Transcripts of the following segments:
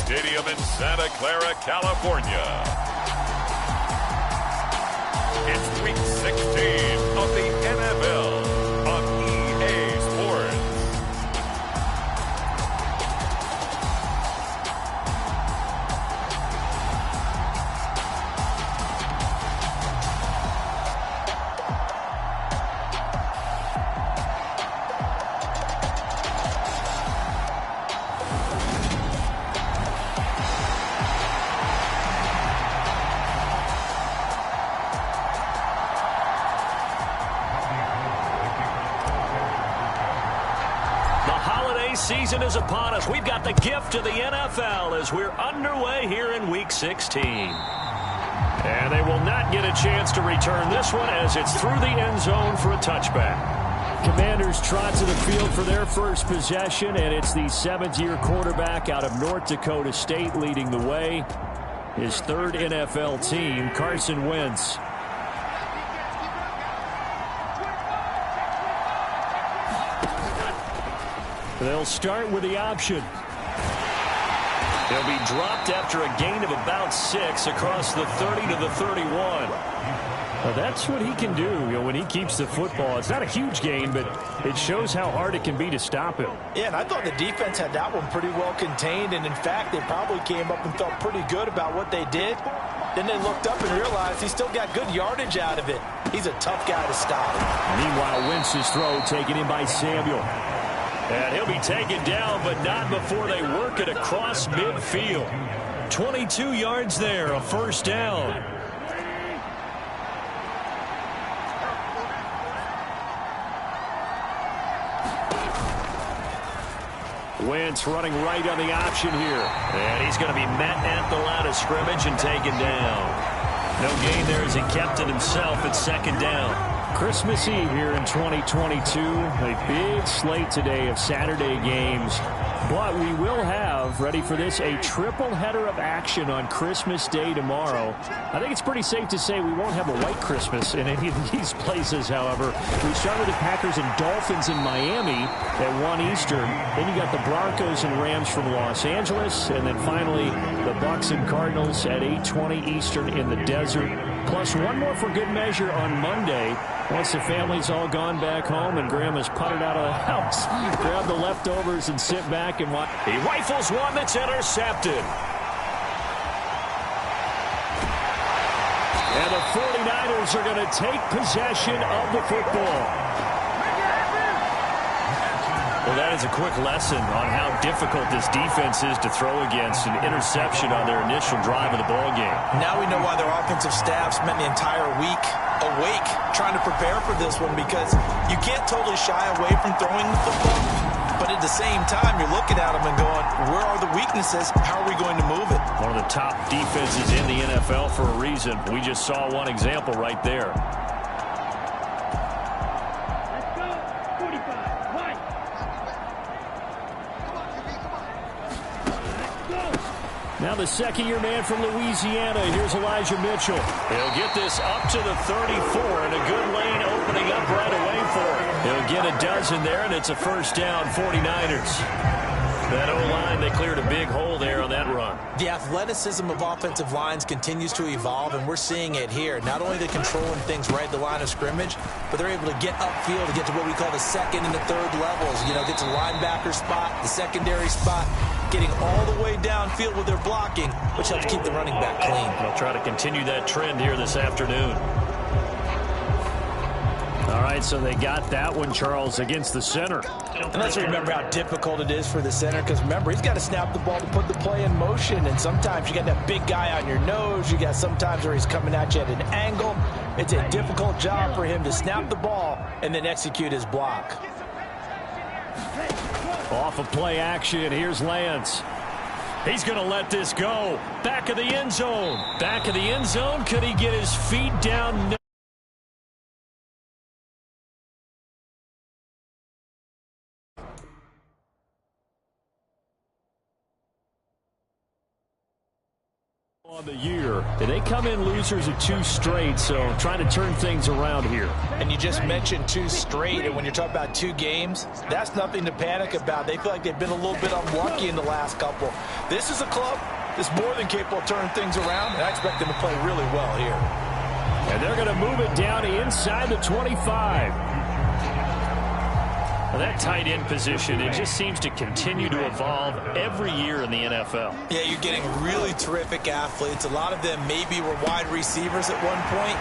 Stadium in Santa Clara, California. It's Week 16 of the NFL on EA Sports. Season is upon us. We've got the gift of the NFL as we're underway here in Week 16. And they will not get a chance to return this one as it's through the end zone for a touchback. Commanders trot to the field for their first possession, and it's the seventh-year quarterback out of North Dakota State leading the way. His third NFL team, Carson Wentz. They'll start with the option. He'll be dropped after a gain of about 6 across the 30 to the 31. Well, that's what he can do, when he keeps the football. It's not a huge gain, but it shows how hard it can be to stop him. Yeah, and I thought the defense had that one pretty well contained, and in fact, they probably came up and felt pretty good about what they did. Then they looked up and realized he still got good yardage out of it. He's a tough guy to stop. Meanwhile, Wentz's throw taken in by Samuel. And he'll be taken down, but not before they work it across midfield. 22 yards there, a first down. Wentz running right on the option here. And he's going to be met at the line of scrimmage and taken down. No gain there as he kept it himself at second down. Christmas Eve here in 2022. A big slate today of Saturday games. But we will have, ready for this, a triple header of action on Christmas Day tomorrow. I think it's pretty safe to say we won't have a white Christmas in any of these places, however. We start with the Packers and Dolphins in Miami at 1 Eastern. Then you got the Broncos and Rams from Los Angeles. And then finally, the Bucs and Cardinals at 8:20 Eastern in the desert. Plus one more for good measure on Monday. Once the family's all gone back home and Grandma's puttered out of the house, grab the leftovers and sit back and watch. He rifles one that's intercepted. And the 49ers are going to take possession of the football. Well, that is a quick lesson on how difficult this defense is to throw against. An interception on their initial drive of the ball game. Now we know why their offensive staff spent the entire week awake trying to prepare for this one, because you can't totally shy away from throwing the football. But at the same time, you're looking at them and going, where are the weaknesses? How are we going to move it? One of the top defenses in the NFL for a reason. We just saw one example right there. Now the second-year man from Louisiana. Here's Elijah Mitchell. He'll get this up to the 34, and a good lane opening up right away for him. He'll get a dozen there, and it's a first down, 49ers. That O-line, they cleared a big hole there on that run. The athleticism of offensive lines continues to evolve, and we're seeing it here. Not only they're controlling things right at the line of scrimmage, but they're able to get upfield to get to what we call the second and the third levels. Get to the linebacker spot, the secondary spot, getting all the way downfield with their blocking, which helps keep the running back clean. They'll try to continue that trend here this afternoon. All right, so they got that one, Charles, against the center. And let's remember how difficult it is for the center, because remember, he's got to snap the ball to put the play in motion, and sometimes you got that big guy on your nose. You got sometimes where he's coming at you at an angle. It's a difficult job for him to snap the ball and then execute his block. Off of play action, here's Lance. He's going to let this go. Back of the end zone. Back of the end zone. Could he get his feet down? No. On the year, and they come in losers of 2 straight, so trying to turn things around here. And you just mentioned 2 straight, and when you're talking about 2 games, that's nothing to panic about. They feel like they've been a little bit unlucky in the last couple. This is a club that's more than capable of turning things around, and I expect them to play really well here. And they're going to move it down to inside the 25. Well, that tight end position, it just seems to continue to evolve every year in the NFL. Yeah, you're getting really terrific athletes. A lot of them maybe were wide receivers at one point.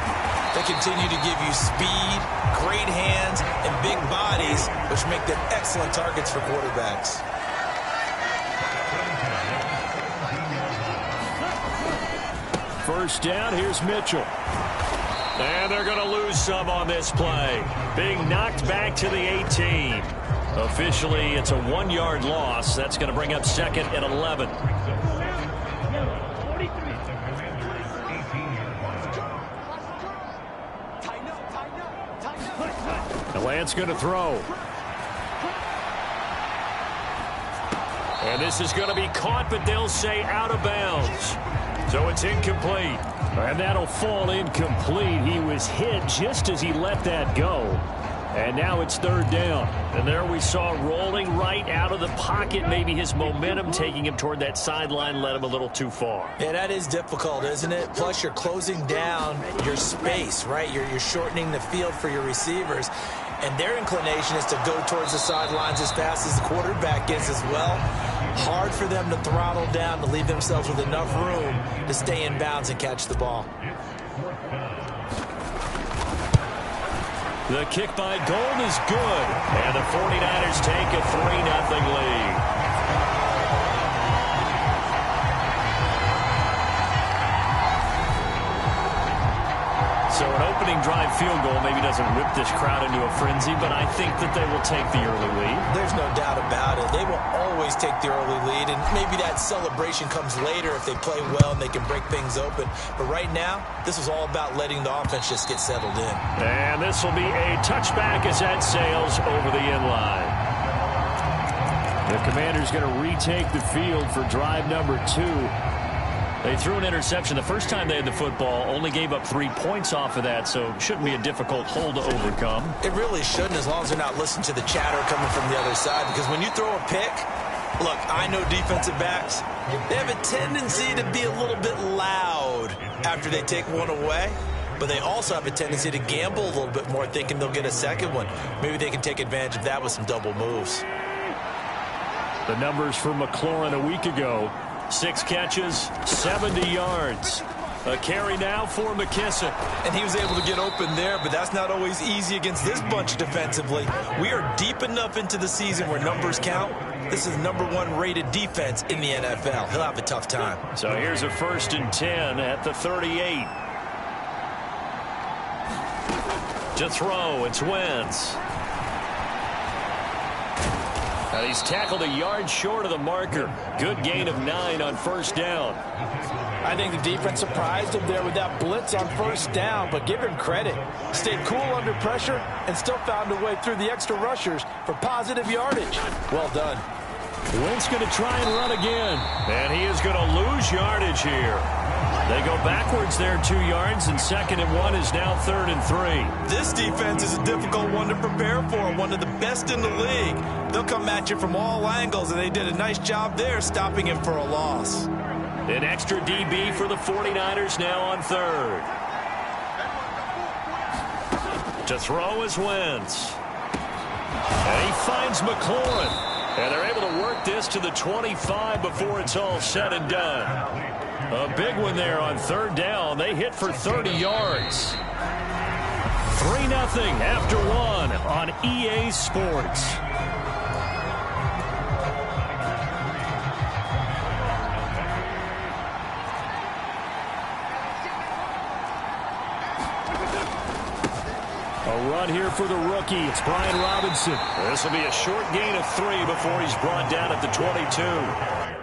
They continue to give you speed, great hands, and big bodies, which make them excellent targets for quarterbacks. First down, here's Mitchell. And they're going to lose some on this play. Being knocked back to the 18. Officially, it's a 1-yard loss. That's going to bring up 2nd and 11. The Lance going to throw. And this is going to be caught, but they'll say out of bounds. So it's incomplete. And that'll fall incomplete. He was hit just as he let that go. And now it's 3rd down. And there we saw rolling right out of the pocket. Maybe his momentum taking him toward that sideline led him a little too far. Yeah, that is difficult, isn't it? Plus, you're closing down your space, right? You're shortening the field for your receivers. And their inclination is to go towards the sidelines as fast as the quarterback is as well. Hard for them to throttle down to leave themselves with enough room to stay in bounds and catch the ball. The kick by Gold is good. And the 49ers take a 3-0 lead. So an opening drive field goal maybe doesn't whip this crowd into a frenzy, but I think that they will take the early lead. There's no doubt about it. They will always take the early lead, and maybe that celebration comes later if they play well and they can break things open. But right now, this is all about letting the offense just get settled in. And this will be a touchback as that sails over the end line. The Commanders going to retake the field for drive number 2. They threw an interception the first time they had the football, only gave up 3 points off of that, so it shouldn't be a difficult hole to overcome. It really shouldn't, as long as they're not listening to the chatter coming from the other side, because when you throw a pick, look, I know defensive backs, they have a tendency to be a little bit loud after they take one away, but they also have a tendency to gamble a little bit more, thinking they'll get a second one. Maybe they can take advantage of that with some double moves. The numbers for McLaurin a week ago: 6 catches, 70 yards. A carry now for McKissick. And he was able to get open there, but that's not always easy against this bunch defensively. We are deep enough into the season where numbers count. This is #1 rated defense in the NFL. He'll have a tough time. So here's a 1st and 10 at the 38. To throw, it's Wentz. He's tackled a yard short of the marker. Good gain of 9 on 1st down. I think the defense surprised him there with that blitz on 1st down, but give him credit. Stayed cool under pressure and still found a way through the extra rushers for positive yardage. Well done. Wentz going to try and run again. And he is going to lose yardage here. They go backwards there 2 yards, and 2nd and 1 is now 3rd and 3. This defense is a difficult one to prepare for, one of the best in the league. They'll come at you from all angles, and they did a nice job there stopping him for a loss. An extra DB for the 49ers now on 3rd. To throw is Wentz. And he finds McLaurin. And they're able to work this to the 25 before it's all said and done. A big one there on 3rd down. They hit for 30 yards. 3-0 after 1 on EA Sports. A run here for the rookie. It's Brian Robinson. This will be a short gain of 3 before he's brought down at the 22.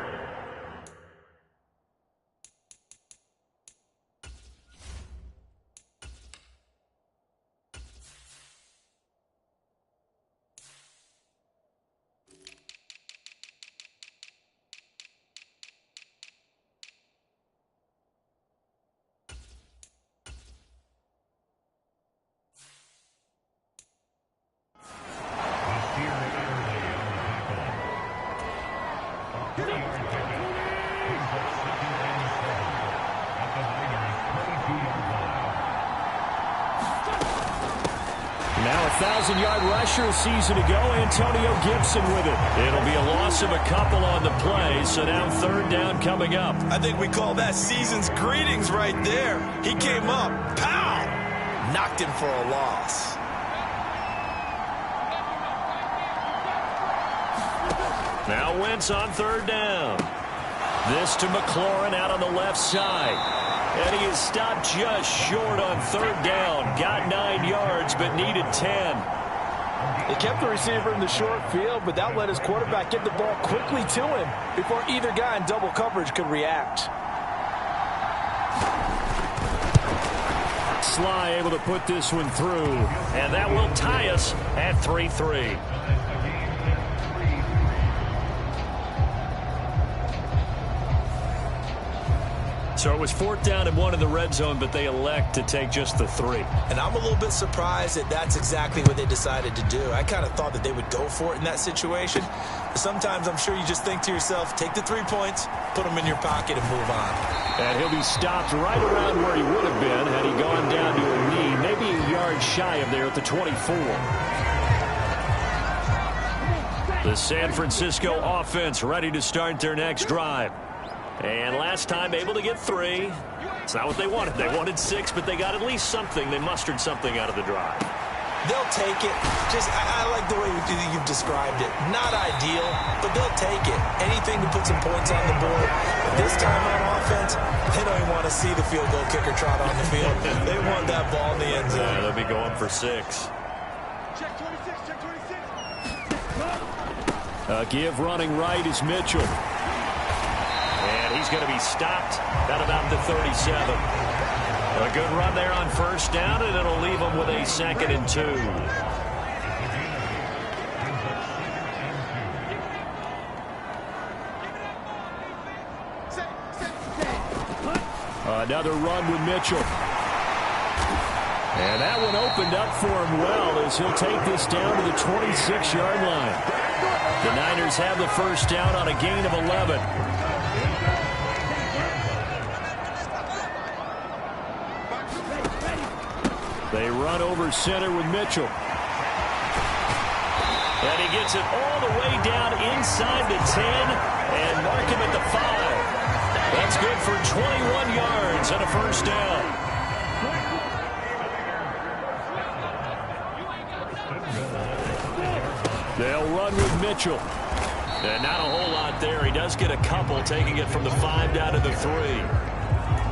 1,000-yard rusher a season ago, Antonio Gibson with it. It'll be a loss of a couple on the play, so now third down coming up. I think we call that season's greetings right there. He came up, pow, knocked him for a loss. Now Wentz on third down. This to McLaurin out on the left side. And he is stopped just short on third down. Got 9 yards, but needed 10. They kept the receiver in the short field, but that let his quarterback get the ball quickly to him before either guy in double coverage could react. Sly able to put this one through. And that will tie us at 3-3. So it was 4th down and 1 in the red zone, but they elect to take just the 3. And I'm a little bit surprised that that's exactly what they decided to do. I kind of thought that they would go for it in that situation. But sometimes I'm sure you just think to yourself, take the 3 points, put them in your pocket, and move on. And he'll be stopped right around where he would have been had he gone down to a knee, maybe a yard shy of there at the 24. The San Francisco offense ready to start their next drive. And last time able to get 3. It's not what they wanted. They wanted 6, but they got at least something. They mustered something out of the drive. They'll take it. I like the way you've described it. Not ideal, but they'll take it. Anything to put some points on the board. But this time on offense, they don't even want to see the field goal kicker trot on the field. They want that ball in the end zone. Yeah, they'll be going for 6. Check 26, check 26. Give running right is Mitchell. And he's going to be stopped at about the 37. A good run there on first down, and it'll leave him with a 2nd and 2. Another run with Mitchell. And that one opened up for him well as he'll take this down to the 26-yard line. The Niners have the first down on a gain of 11. They run over center with Mitchell. And he gets it all the way down inside the 10 and mark him at the 5. That's good for 21 yards and a first down. They'll run with Mitchell. And not a whole lot there. He does get a couple, taking it from the 5 down to the 3.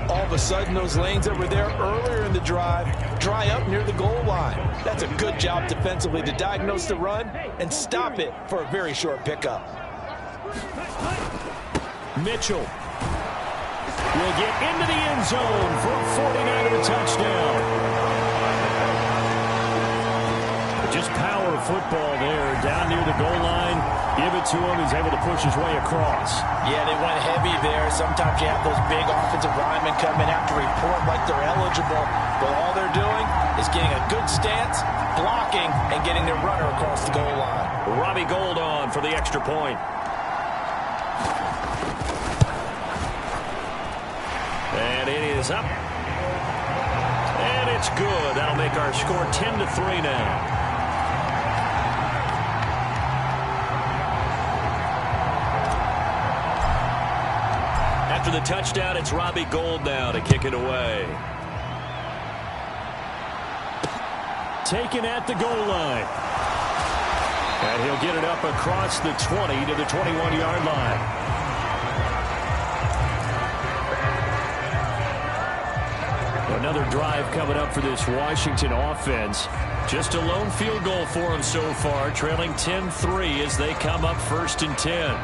All of a sudden, those lanes that were there earlier in the drive dry up near the goal line. That's a good job defensively to diagnose the run and stop it for a very short pickup. Mitchell will get into the end zone for a 49er touchdown. Just power football there down near the goal line. Give it to him. He's able to push his way across. Yeah, they went heavy there. Sometimes you have those big offensive linemen come in have to report like they're eligible. But all they're doing is getting a good stance, blocking, and getting their runner across the goal line. Robbie Gould on for the extra point. And it is up. And it's good. That'll make our score 10-3 now. After the touchdown, it's Robbie Gould now to kick it away. Taken at the goal line. And he'll get it up across the 20 to the 21-yard line. Another drive coming up for this Washington offense. Just a lone field goal for them so far, trailing 10-3 as they come up 1st and 10.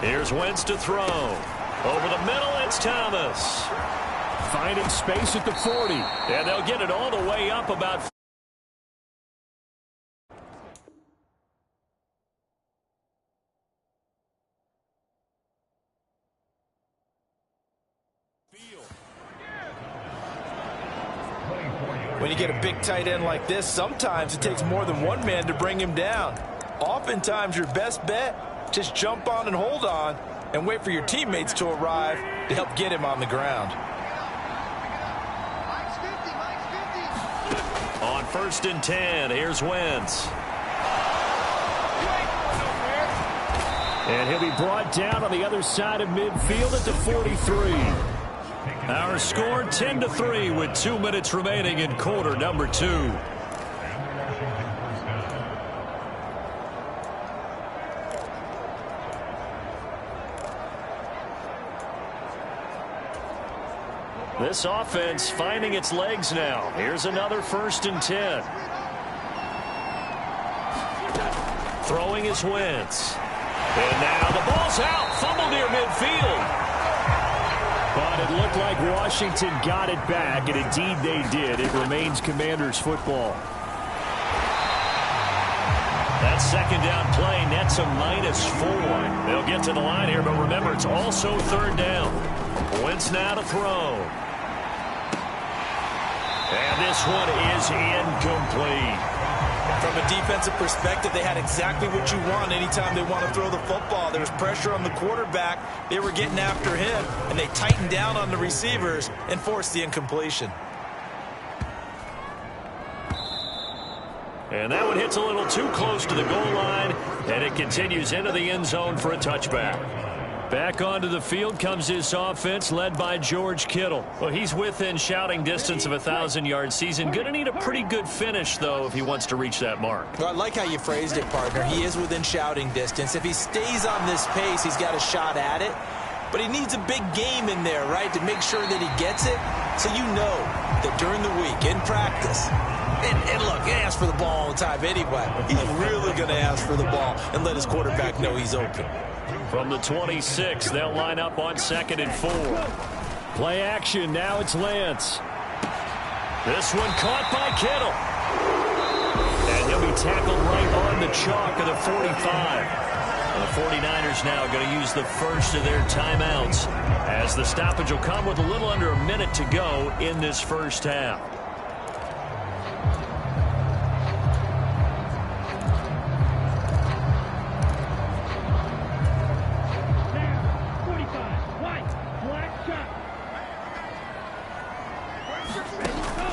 Here's Wentz to throw. Over the middle, it's Thomas. Finding space at the 40. And they'll get it all the way up about. When you get a big tight end like this, sometimes it takes more than one man to bring him down. Oftentimes, your best bet, just jump on and hold on. and wait for your teammates to arrive to help get him on the ground. On 1st and 10, here's Wentz. And he'll be brought down on the other side of midfield at the 43. Our score 10-3 with 2 minutes remaining in quarter number 2. This offense finding its legs now. Here's another 1st and 10. Throwing is Wentz. And now the ball's out. Fumble near midfield. But it looked like Washington got it back, and indeed they did. It remains Commanders football. That 2nd down play nets a -4. They'll get to the line here, but remember, it's also 3rd down. Wentz now to throw. And this one is incomplete. From a defensive perspective, they had exactly what you want anytime they want to throw the football. There was pressure on the quarterback. They were getting after him, and they tightened down on the receivers and forced the incompletion. And that one hits a little too close to the goal line, and it continues into the end zone for a touchback. Back onto the field comes this offense led by George Kittle. Well, he's within shouting distance of a 1,000-yard season. Going to need a pretty good finish, though, if he wants to reach that mark. Well, I like how you phrased it, partner. He is within shouting distance. If he stays on this pace, he's got a shot at it. But he needs a big game in there, right, to make sure that he gets it. So you know that during the week, in practice, and look, he asks for the ball all the time anyway. He's really going to ask for the ball and let his quarterback know he's open. From the 26, they'll line up on 2nd and 4. Play action, now it's Lance. This one caught by Kittle. And he'll be tackled right on the chalk of the 45. And the 49ers now going to use the first of their timeouts, as the stoppage will come with a little under a minute to go in this first half.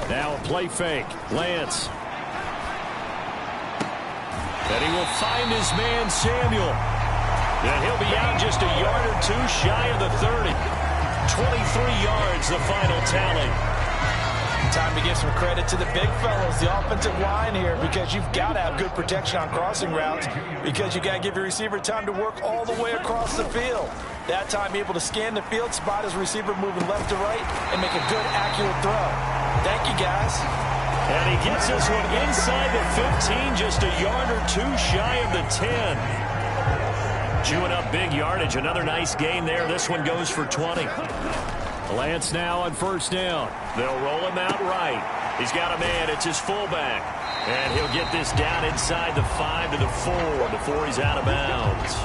Now a play fake. Lance. And he will find his man, Samuel. And he'll be out just a yard or two shy of the 30. 23 yards, the final tally. Time to give some credit to the big fellows, the offensive line here, because you've got to have good protection on crossing routes, because you got to give your receiver time to work all the way across the field. That time, be able to scan the field, spot his receiver moving left to right, and make a good, accurate throw. Thank you, guys. And he gets this one inside the 15, just a yard or two shy of the 10. Chewing up big yardage. Another nice gain there. This one goes for 20. Lance now on 1st down. They'll roll him out right. He's got a man. It's his fullback. And he'll get this down inside the 5 to the 4 before he's out of bounds.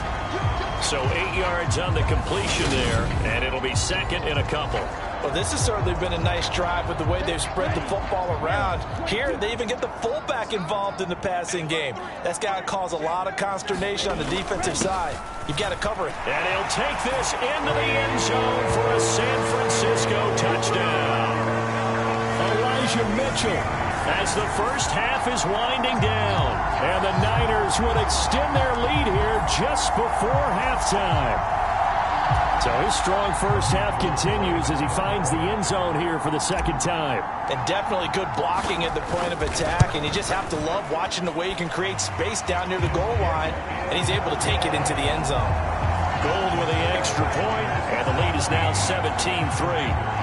So 8 yards on the completion there, and it'll be 2nd and a couple. Well, this has certainly been a nice drive with the way they've spread the football around. Here, they even get the fullback involved in the passing game. That's got to cause a lot of consternation on the defensive side. You've got to cover it. And he'll take this into the end zone for a San Francisco touchdown. Elijah Mitchell, as the first half is winding down. And the Niners would extend their lead here just before halftime. So his strong first half continues as he finds the end zone here for the 2nd time. And definitely good blocking at the point of attack. And you just have to love watching the way he can create space down near the goal line. And he's able to take it into the end zone. Gold with the extra point, and the lead is now 17-3.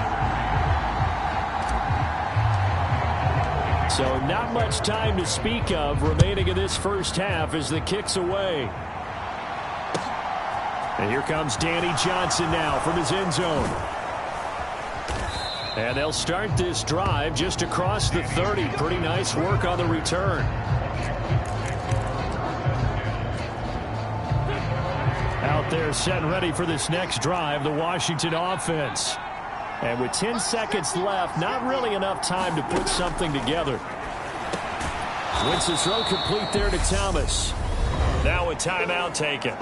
So not much time to speak of remaining in this first half as the kick's away. And here comes Danny Johnson now from his end zone. And they'll start this drive just across the 30. Pretty nice work on the return. Out there set and ready for this next drive, the Washington offense. And with 10 seconds left, not really enough time to put something together. Wins the throw complete there to Thomas. Now a timeout taken.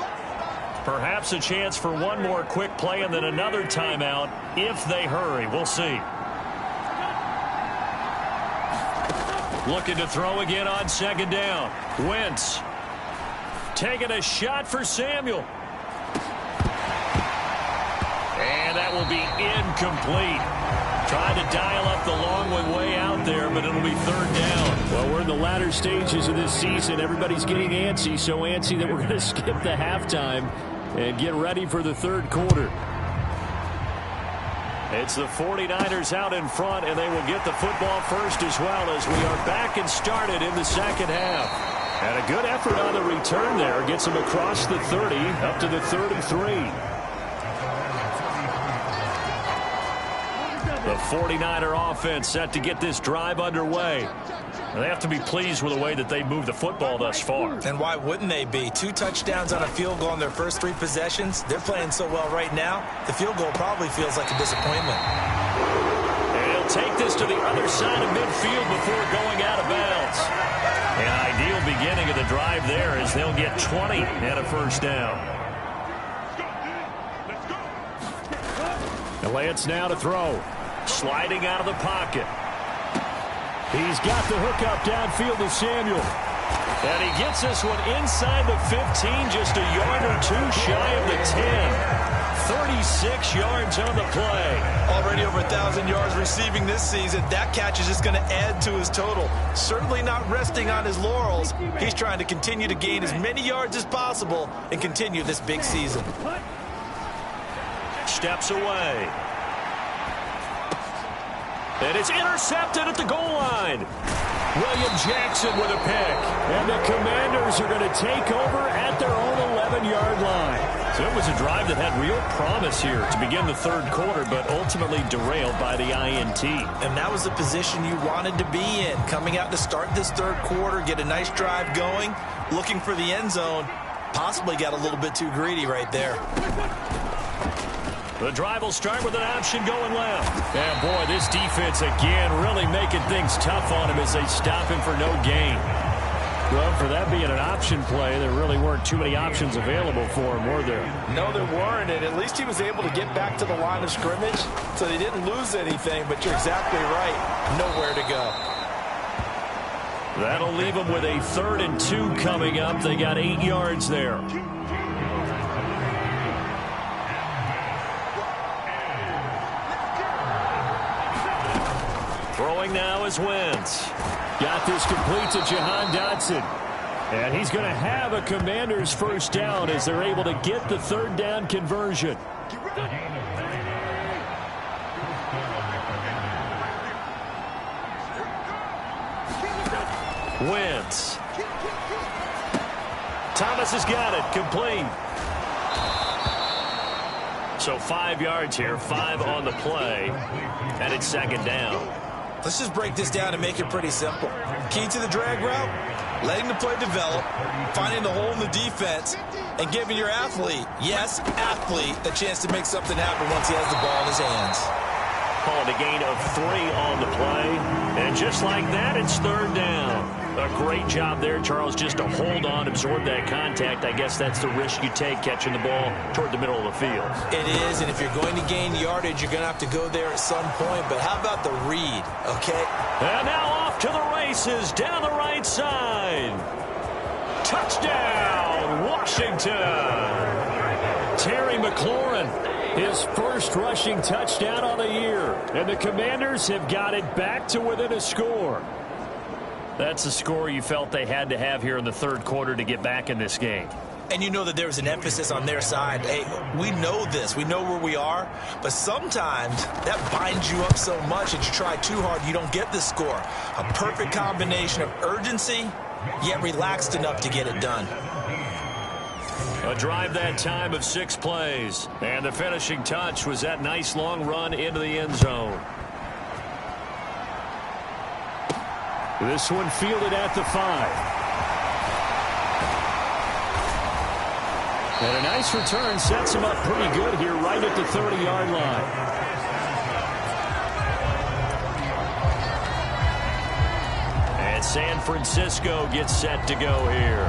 Perhaps a chance for one more quick play and then another timeout if they hurry. We'll see. Looking to throw again on second down. Wentz taking a shot for Samuel. And that will be incomplete. Trying to dial up the long one way out there, but it'll be third down. Well, we're in the latter stages of this season. Everybody's getting antsy, so antsy that we're going to skip the halftime and get ready for the third quarter. It's the 49ers out in front, and they will get the football first as well as we are back and started in the second half. And a good effort on the return there. Gets them across the 30 up to the 3rd and 3. The 49er offense set to get this drive underway. And they have to be pleased with the way that they moved the football thus far. And why wouldn't they be? 2 touchdowns on a field goal on their first 3 possessions. They're playing so well right now, the field goal probably feels like a disappointment. And he'll take this to the other side of midfield before going out of bounds. An ideal beginning of the drive there as they'll get 20 and a first down. And Lance now to throw. Sliding out of the pocket. He's got the hook up downfield to Samuel. And he gets this one inside the 15, just a yard or 2 shy of the 10. 36 yards on the play. Already over 1,000 yards receiving this season. That catch is just going to add to his total. Certainly not resting on his laurels. He's trying to continue to gain as many yards as possible and continue this big season. Steps away. And it's intercepted at the goal line. William Jackson with a pick. And the Commanders are going to take over at their own 11-yard line. So it was a drive that had real promise here to begin the third quarter, but ultimately derailed by the INT. And that was the position you wanted to be in. Coming out to start this third quarter, get a nice drive going, looking for the end zone. Possibly got a little bit too greedy right there. The drive will start with an option going left. And boy, this defense again really making things tough on him as they stop him for no gain. Well, for that being an option play, there really weren't too many options available for him, were there? No, there weren't, and at least he was able to get back to the line of scrimmage, so they didn't lose anything, but you're exactly right. Nowhere to go. That'll leave them with a 3rd and 2 coming up. They got 8 yards there. Throwing now is Wentz. Got this complete to Jahan Dotson. And he's going to have a Commander's first down as they're able to get the 3rd down conversion. Wentz. Thomas has got it. Complete. So 5 yards here, 5 on the play. And it's 2nd down. Let's just break this down and make it pretty simple. Key to the drag route, letting the play develop, finding the hole in the defense, and giving your athlete, yes, athlete, a chance to make something happen once he has the ball in his hands. Calling a gain of 3 on the play. And just like that, it's 3rd down. A great job there, Charles, just to hold on, absorb that contact. I guess that's the risk you take catching the ball toward the middle of the field. It is, and if you're going to gain yardage, you're going to have to go there at some point. But how about the read, okay? And now off to the races down the right side. Touchdown, Washington. Terry McLaurin, his first rushing touchdown on the year. And the Commanders have got it back to within a score. That's a score you felt they had to have here in the third quarter to get back in this game. And you know that there's an emphasis on their side. Hey, we know this. We know where we are. But sometimes that binds you up so much that you try too hard, you don't get the score. A perfect combination of urgency, yet relaxed enough to get it done. A drive that time of 6 plays. And the finishing touch was that nice long run into the end zone. This one fielded at the 5. And a nice return sets him up pretty good here right at the 30-yard line. And San Francisco gets set to go here.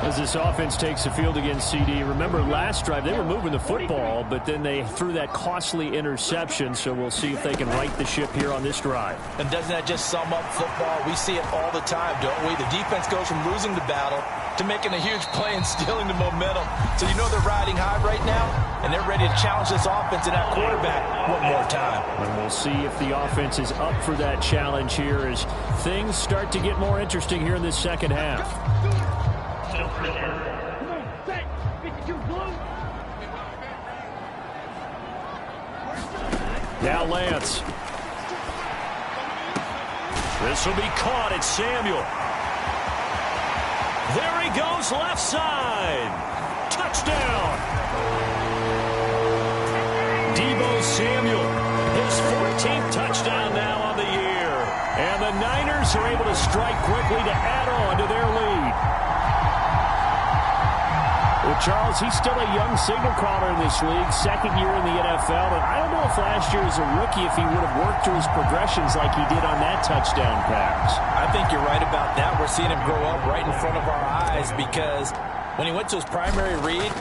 As this offense takes the field against CD, remember last drive they were moving the football, but then they threw that costly interception, so we'll see if they can right the ship here on this drive. And doesn't that just sum up football? We see it all the time, don't we? The defense goes from losing the battle to making a huge play and stealing the momentum. So you know they're riding high right now, and they're ready to challenge this offense and that quarterback one more time. And we'll see if the offense is up for that challenge here as things start to get more interesting here in this second half. Now Lance. This will be caught. It's Samuel. There he goes, left side. Touchdown. Deebo Samuel, his 14th touchdown now on the year. And the Niners are able to strike quickly to add on to their lead. Well, Charles, he's still a young signal caller in this league, second year in the NFL, and I don't know if last year as a rookie if he would have worked through his progressions like he did on that touchdown pass. I think you're right about that. We're seeing him grow up right in front of our eyes because when he went to his primary read,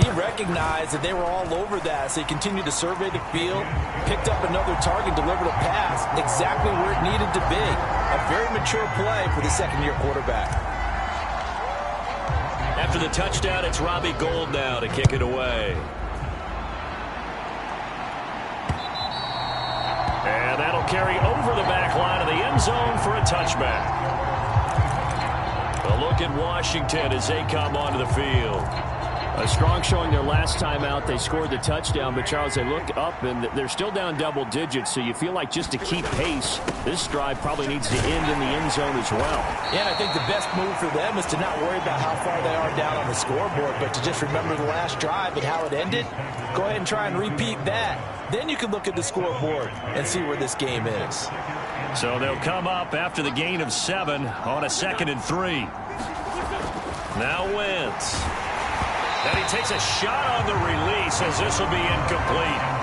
he recognized that they were all over that, so he continued to survey the field, picked up another target, delivered a pass exactly where it needed to be. A very mature play for the second-year quarterback. After the touchdown, it's Robbie Gould now to kick it away. And that'll carry over the back line of the end zone for a touchback. A look at Washington as they come onto the field. A strong showing their last time out. They scored the touchdown, but Charles, they look up and they're still down double digits, so you feel like just to keep pace, this drive probably needs to end in the end zone as well. Yeah, and I think the best move for them is to not worry about how far they are down on the scoreboard, but to just remember the last drive and how it ended. Go ahead and try and repeat that. Then you can look at the scoreboard and see where this game is. So they'll come up after the gain of 7 on a 2nd and 3. Now Wentz. And he takes a shot on the release as this will be incomplete.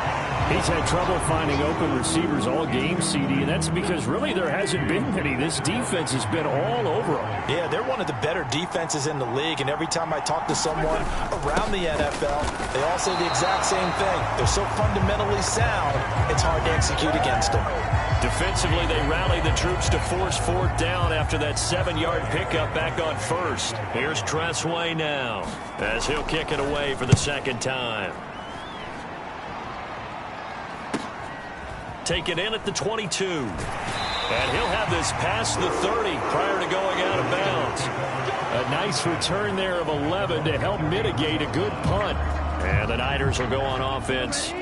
He's had trouble finding open receivers all game, CD, and that's because really there hasn't been many. This defense has been all over them. Yeah, they're one of the better defenses in the league, and every time I talk to someone around the NFL, they all say the exact same thing. They're so fundamentally sound, it's hard to execute against them. Defensively, they rally the troops to force 4th down after that 7-yard pickup back on 1st. Here's Tressway now as he'll kick it away for the 2nd time. Take it in at the 22. And he'll have this past the 30 prior to going out of bounds. A nice return there of 11 to help mitigate a good punt. And the Niners will go on offense.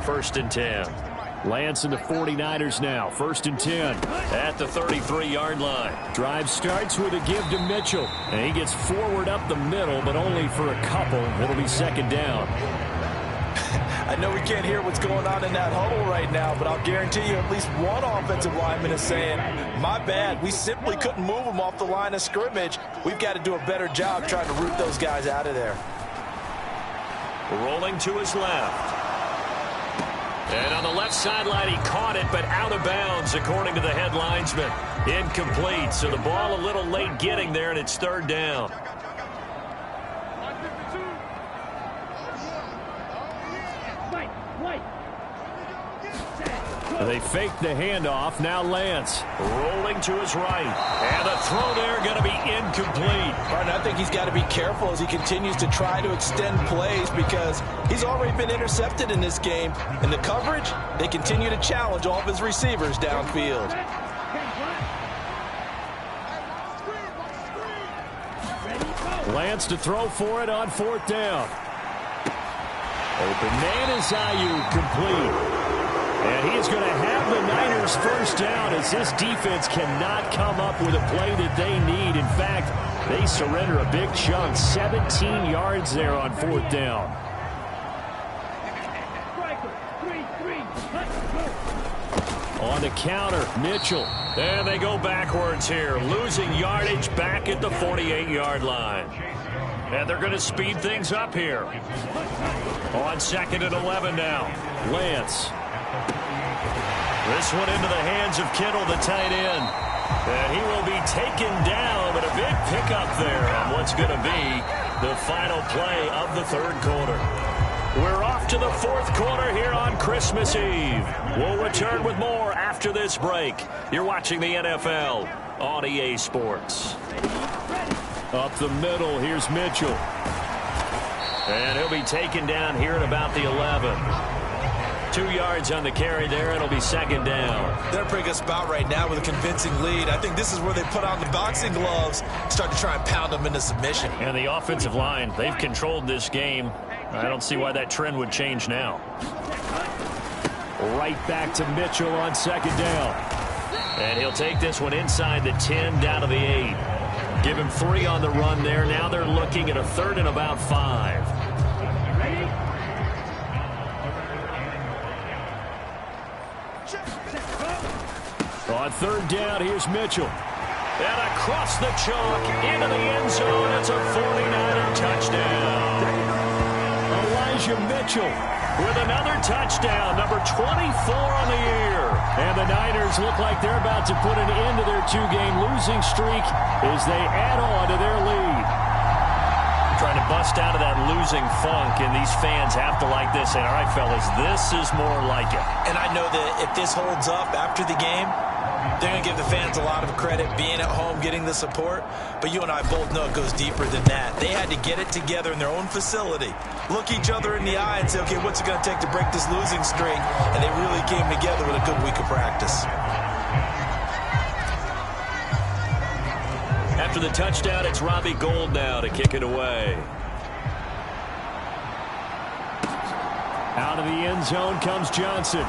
1st and 10. Lance and the 49ers now. 1st and 10. At the 33-yard line. Drive starts with a give to Mitchell. And he gets forward up the middle, but only for a couple. It'll be 2nd down. I know we can't hear what's going on in that huddle right now, but I'll guarantee you at least one offensive lineman is saying, my bad, we simply couldn't move them off the line of scrimmage. We've got to do a better job trying to root those guys out of there. Rolling to his left. And on the left sideline, he caught it, but out of bounds, according to the head linesman. Incomplete, so the ball a little late getting there, and it's 3rd down. They fake the handoff. Now Lance. Rolling to his right. And the throw there going to be incomplete. And I think he's got to be careful as he continues to try to extend plays because he's already been intercepted in this game. In the coverage, they continue to challenge all of his receivers downfield. Lance to throw for it on 4th down. Open man is Ayuk, complete. And he is going to have the Niners 1st down as this defense cannot come up with a play that they need. In fact, they surrender a big chunk, 17 yards there on 4th down. On the counter, Mitchell. And they go backwards here, losing yardage back at the 48-yard line. And they're going to speed things up here. On 2nd and 11 now. Lance. This one into the hands of Kittle, the tight end. And he will be taken down, but a big pickup there on what what's going to be the final play of the third quarter. We're off to the fourth quarter here on Christmas Eve. We'll return with more after this break. You're watching the NFL on EA Sports. Up the middle, here's Mitchell. And he'll be taken down here at about the 11. 2 yards on the carry there. It'll be second down. They're a pretty good spot right now with a convincing lead. I think this is where they put on the boxing gloves, start to try and pound them into submission. And the offensive line, they've controlled this game. I don't see why that trend would change now. Right back to Mitchell on second down. And he'll take this one inside the 10 down to the 8. Give him 3 on the run there. Now they're looking at a 3rd and about 5. On third down, here's Mitchell. And across the chalk into the end zone. It's a 49er touchdown. Elijah Mitchell with another touchdown, number 24 on the year. And the Niners look like they're about to put an end to their 2-game losing streak as they add on to their lead. Trying to bust out of that losing funk, and these fans have to like this. And all right, fellas, this is more like it. And I know that if this holds up after the game, they're going to give the fans a lot of credit being at home, getting the support. But you and I both know it goes deeper than that. They had to get it together in their own facility, look each other in the eye and say, okay, what's it going to take to break this losing streak? And they really came together with a good week of practice. After the touchdown, it's Robbie Gould now to kick it away. Out of the end zone comes Johnson.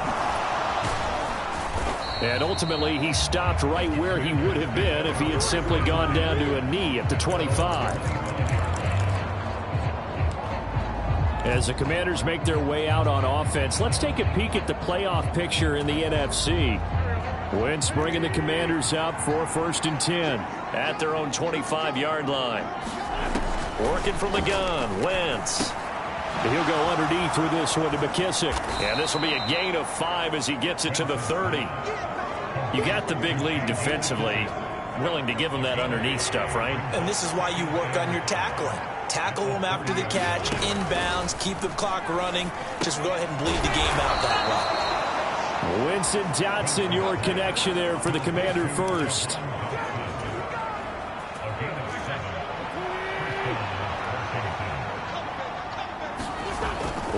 And ultimately, he stopped right where he would have been if he had simply gone down to a knee at the 25. As the Commanders make their way out on offense, let's take a peek at the playoff picture in the NFC. Wentz bringing the Commanders out for 1st and 10. At their own 25-yard line. Working from the gun, Wentz. He'll go underneath with this one to McKissick. And this will be a gain of 5 as he gets it to the 30. You got the big lead defensively. Willing to give him that underneath stuff, right? And this is why you work on your tackling. Tackle them after the catch, inbounds, keep the clock running. Just go ahead and bleed the game out that way. Winston Johnson, your connection there for the Commander first.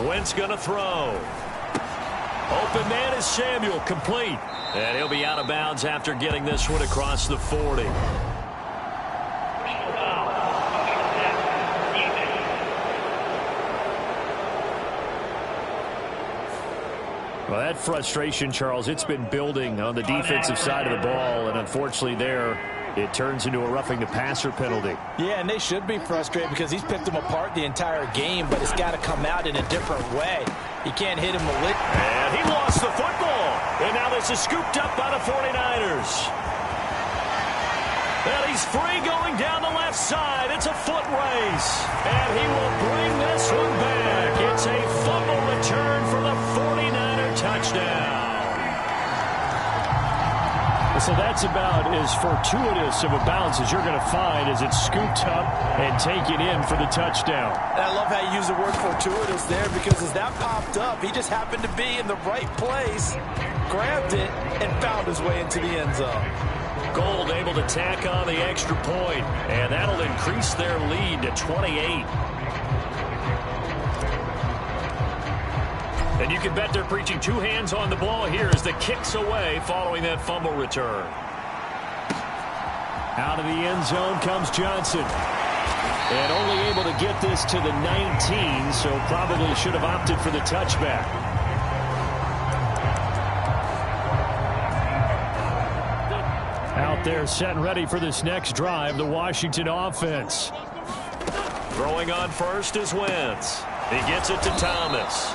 Wentz going to throw. Open man is Samuel, complete. And he'll be out of bounds after getting this one across the 40. Well, that frustration, Charles, it's been building on the defensive side of the ball, and unfortunately there, it turns into a roughing the passer penalty. Yeah, and they should be frustrated because he's picked them apart the entire game, but it's got to come out in a different way. You can't hit him a lick. And he lost the football. And now this is scooped up by the 49ers. And he's free going down the left side. It's a foot race. And he will bring this one back. It's a fumble return for the 49er touchdown. So that's about as fortuitous of a bounce as you're going to find as it's scooped up and taken in for the touchdown. And I love how you use the word fortuitous there because as that popped up, he just happened to be in the right place, grabbed it, and found his way into the end zone. Gould able to tack on the extra point, and that'll increase their lead to 28. And you can bet they're preaching 2 hands on the ball here as the kick's away following that fumble return. Out of the end zone comes Johnson. And only able to get this to the 19, so probably should have opted for the touchback. Out there set and ready for this next drive, the Washington offense. Throwing on first is Wentz. He gets it to Thomas.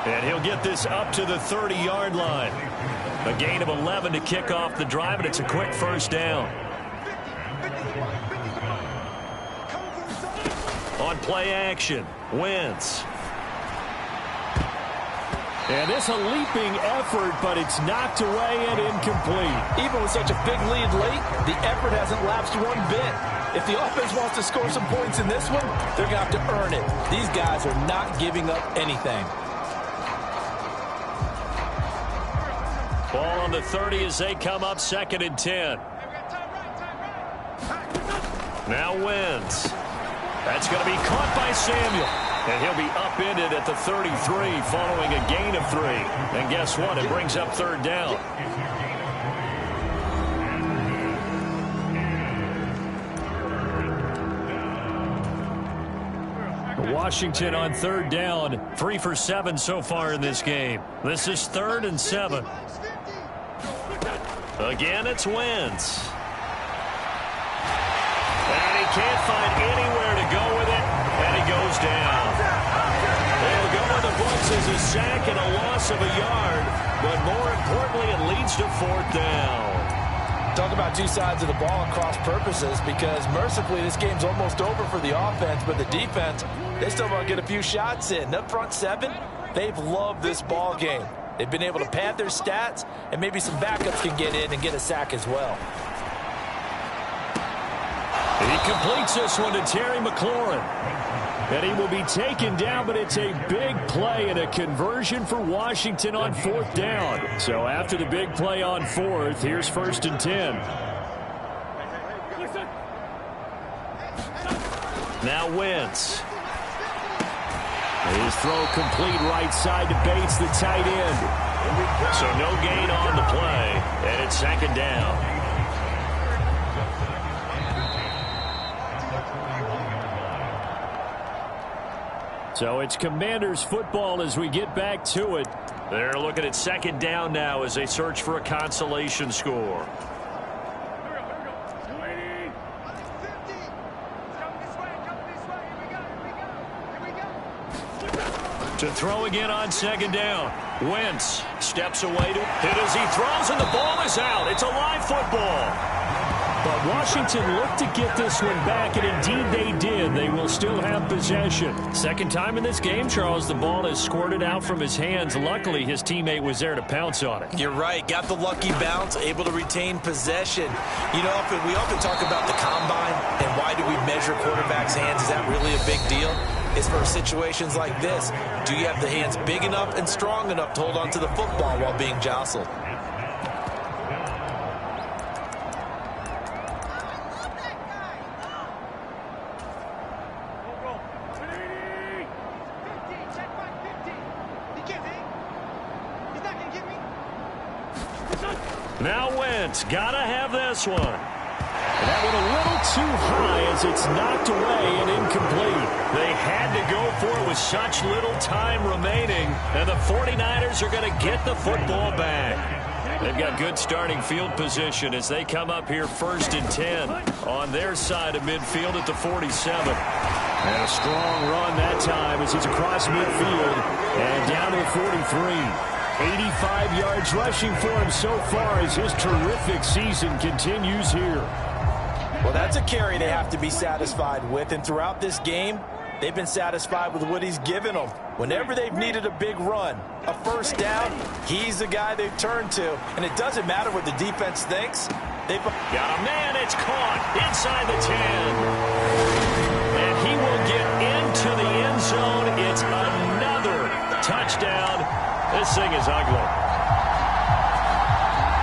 And he'll get this up to the 30-yard line. A gain of 11 to kick off the drive, and it's a quick first down. On play action, Wentz. And this a leaping effort, but it's knocked away and incomplete. Even with such a big lead late, the effort hasn't lapsed one bit. If the offense wants to score some points in this one, they're going to have to earn it. These guys are not giving up anything. Ball on the 30 as they come up 2nd and 10. Now Wentz. That's going to be caught by Samuel. And he'll be upended at the 33 following a gain of 3. And guess what? It brings up 3rd down. Washington on 3rd down. 3 for 7 so far in this game. This is 3rd and 7. Again, it's Wentz. And he can't find anywhere to go with it. And he goes down. They'll go in the books as a sack and a loss of a yard. But more importantly, it leads to 4th down. Talk about two sides of the ball and cross purposes, because mercifully this game's almost over for the offense, but the defense, they still want to get a few shots in. Up front 7, they've loved this ball game. They've been able to pad their stats, and maybe some backups can get in and get a sack as well. He completes this one to Terry McLaurin. And he will be taken down, but it's a big play and a conversion for Washington on 4th down. So after the big play on 4th, here's 1st and 10. Now Wentz. His throw complete right side to Bates, the tight end. So no gain on the play, and it's 2nd down. So it's Commanders football as we get back to it. They're looking at 2nd down now as they search for a consolation score. To throw again on 2nd down. Wentz steps away to hit as he throws, and the ball is out. It's a live football. But Washington looked to get this one back, and indeed they did. They will still have possession. 2nd time in this game, Charles, the ball has squirted out from his hands. Luckily, his teammate was there to pounce on it. You're right. Got the lucky bounce, able to retain possession. You know, we often talk about the combine and why do we measure quarterbacks' hands. Is that really a big deal? It's for situations like this. Do you have the hands big enough and strong enough to hold on to the football while being jostled? Now Wentz, gotta have this one. That went a little too high as it's knocked away and incomplete. They had to go for it with such little time remaining, and the 49ers are going to get the football back. They've got good starting field position as they come up here 1st and 10 on their side of midfield at the 47. And a strong run that time as he's across midfield and down to the 43. 85 yards rushing for him so far as his terrific season continues here. Well, that's a carry they have to be satisfied with, and throughout this game, they've been satisfied with what he's given them. Whenever they've needed a big run, a 1st down, he's the guy they've turned to. And it doesn't matter what the defense thinks. They've got a man, it's caught inside the 10. And he will get into the end zone. It's another touchdown. This thing is ugly.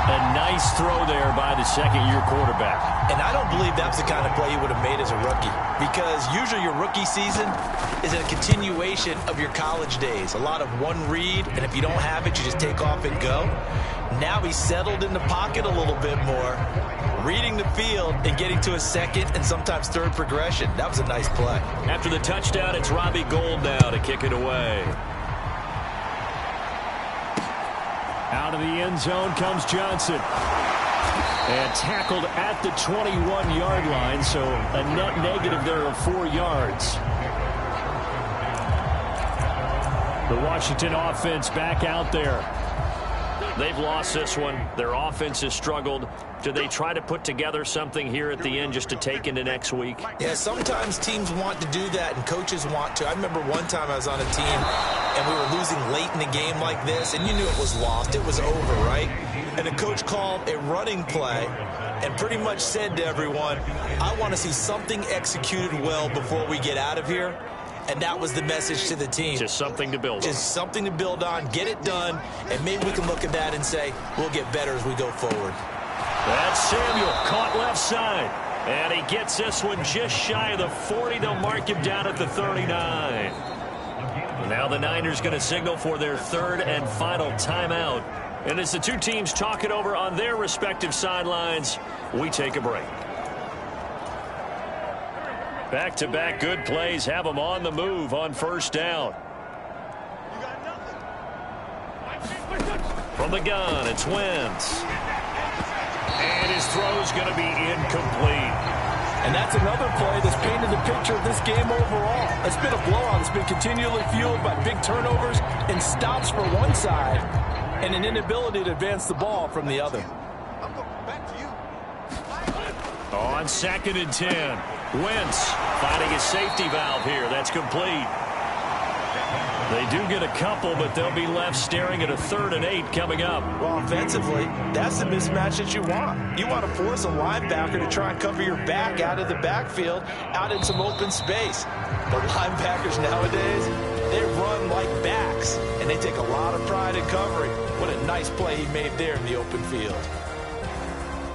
A nice throw there by the 2nd-year quarterback. And I don't believe that's the kind of play he would have made as a rookie, because usually your rookie season is a continuation of your college days. A lot of one read, and if you don't have it, you just take off and go. Now he's settled in the pocket a little bit more, reading the field and getting to a 2nd and sometimes 3rd progression. That was a nice play. After the touchdown, it's Robbie Gould now to kick it away. Out of the end zone comes Johnson. And tackled at the 21-yard line, so a net negative there of 4 yards. The Washington offense back out there. They've lost this one. Their offense has struggled. Do they try to put together something here at the end just to take into next week? Yeah, sometimes teams want to do that and coaches want to. I remember one time I was on a team and we were losing late in a game like this, and you knew it was lost. It was over, right? And the coach called a running play and pretty much said to everyone, I want to see something executed well before we get out of here. And that was the message to the team. Just something to build on. Just something to build on, get it done, and maybe we can look at that and say, we'll get better as we go forward. That's Samuel, caught left side. And he gets this one just shy of the 40. They'll mark him down at the 39. Now the Niners going to signal for their third and final timeout. And as the two teams talk it over on their respective sidelines, we take a break. Back-to-back good plays have them on the move on first down. From the gun, it's Wentz. And his throw is going to be incomplete. And that's another play that's painted the picture of this game overall. It's been a blowout. It's been continually fueled by big turnovers and stops for one side and an inability to advance the ball from the other. On 2nd and 10. Wentz finding his safety valve here. That's complete. They do get a couple, but they'll be left staring at a 3rd and 8 coming up. Well, offensively, that's the mismatch that you want. You want to force a linebacker to try and cover your back out of the backfield, out in some open space. The linebackers nowadays, they run like backs, and they take a lot of pride in covering. What a nice play he made there in the open field.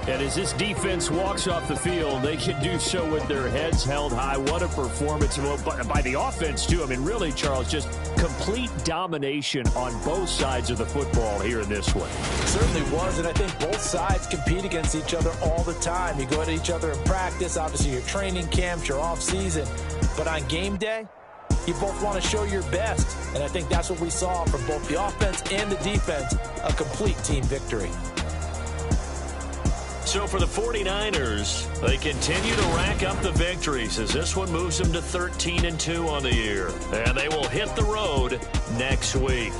And as this defense walks off the field, they can do so with their heads held high. What a performance by the offense, too. I mean, really, Charles, just complete domination on both sides of the football here in this one. It certainly was, and I think both sides compete against each other all the time. You go at each other in practice, obviously your training camps, your off-season. But on game day, you both want to show your best. And I think that's what we saw from both the offense and the defense, a complete team victory. So for the 49ers, they continue to rack up the victories as this one moves them to 13-2 on the year. And they will hit the road next week.